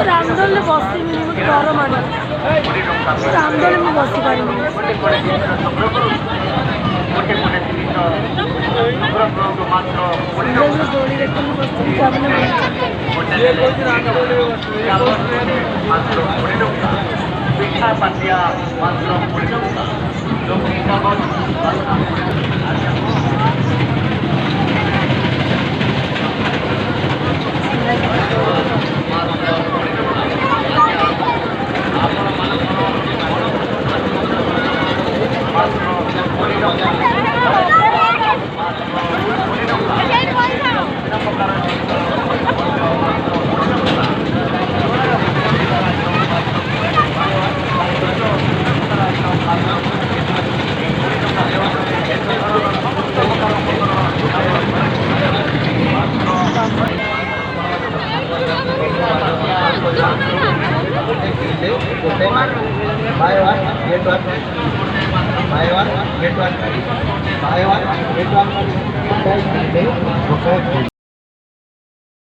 ରାମଦୋଳିରେ ବସିବିନି, ବହୁତ ଡର ମାଡ଼େ। ରାମଦୋଳି ମୁଁ ବସି ପାରିବିନି। ଦୋଳି ଦେଖିକି ବସିବି, ତାମାନେ ପିଠା ପାତିଆ ମାତ୍ର 20 ଟଙ୍କା। ଲକ୍ଷ୍ମୀ କାଗଜ buy one get one, buy one get one, buy one get one.